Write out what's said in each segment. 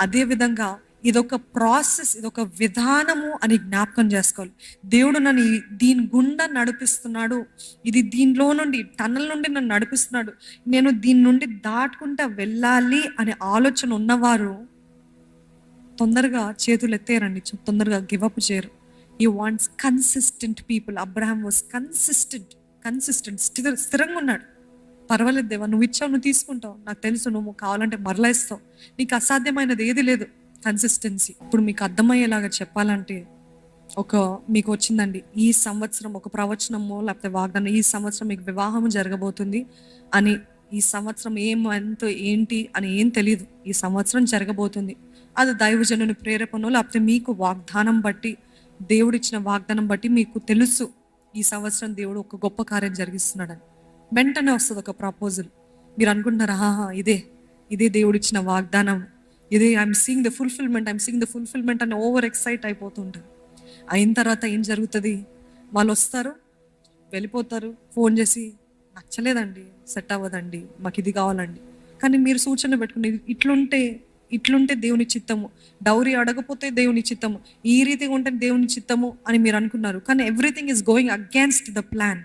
అదే విధంగా ఇదొక ప్రాసెస్, ఇదొక విధానము అని జ్ఞాపకం చేసుకోవాలి. దేవుడు నన్ను దీని గుండా నడిపిస్తున్నాడు. ఇది దీనిలో నుండి టన్నల్ నుండి నన్ను నడిపిస్తున్నాడు. నేను దీని నుండి దాటుకుంటా వెళ్ళాలి అనే ఆలోచన ఉన్నవారు తొందరగా చేతులు ఎత్తేయరండి. తొందరగా గివ్ అప్ చేయరు. He wants consistent people. Abraham was consistent స్థిరంగా ఉన్నాడు. పర్వాలేదు దేవా, నువ్వు ఇచ్చావు, నువ్వు తీసుకుంటావు, నాకు తెలుసు నువ్వు కావాలంటే మరలా ఇస్తావు, నీకు అసాధ్యమైనది ఏది లేదు. కన్సిస్టెన్సీ. ఇప్పుడు మీకు అర్థమయ్యేలాగా చెప్పాలంటే మీకు వచ్చిందండి ఈ సంవత్సరం ఒక ప్రవచనము లేకపోతే వాగ్దానం, ఈ సంవత్సరం మీకు వివాహం జరగబోతుంది అని. ఈ సంవత్సరం ఏంటి అని ఏం తెలియదు. ఈ సంవత్సరం జరగబోతుంది. అది దైవజనుని ప్రేరేపణ లేకపోతే మీకు వాగ్దానం బట్టి, దేవుడిచ్చిన వాగ్దానం బట్టి మీకు తెలుసు ఈ సంవత్సరం దేవుడు ఒక గొప్ప కార్యం జరిగిస్తున్నాడని. వెంటనే వస్తుంది ఒక ప్రపోజల్. మీరు అనుకుంటున్నారు, ఇదే దేవుడిచ్చిన వాగ్దానం, ఇదే ఐఎమ్ సీయింగ్ ద ఫుల్ఫిల్మెంట్ అని ఓవర్ ఎక్సైట్ అయిపోతుంటారు. అయిన తర్వాత ఏం జరుగుతుంది? వాళ్ళు వస్తారు, వెళ్ళిపోతారు. ఫోన్ చేసి నచ్చలేదండి, సెట్ అవ్వదండి, మాకు ఇది కావాలండి. కానీ మీరు సూచన పెట్టుకుని ఇట్లుంటే దేవుని చిత్తము, డౌరీ అడగపోతే దేవుని చిత్తము, ఈ రీతిగా ఉంటే దేవుని చిత్తము అని మీరు అనుకున్నారు. కానీ everything is going against the plan.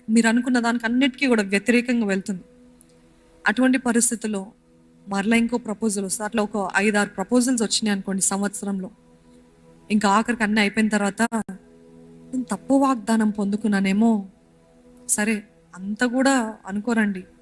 మీరు అనుకున్న దానికి అన్నిటికీ కూడా వ్యతిరేకంగా వెళ్తుంది. అటువంటి పరిస్థితుల్లో మరలా ఇంకో ప్రపోజల్ వస్తుంది. అట్లా ఒక 5-6 ప్రపోజల్స్ వచ్చినాయి అనుకోండి సంవత్సరంలో. ఇంకా ఆఖరికి అన్నీ అయిపోయిన తర్వాత నేను తప్పు వాగ్దానం పొందుకున్నానేమో, సరే అంత కూడా అనుకోరండి.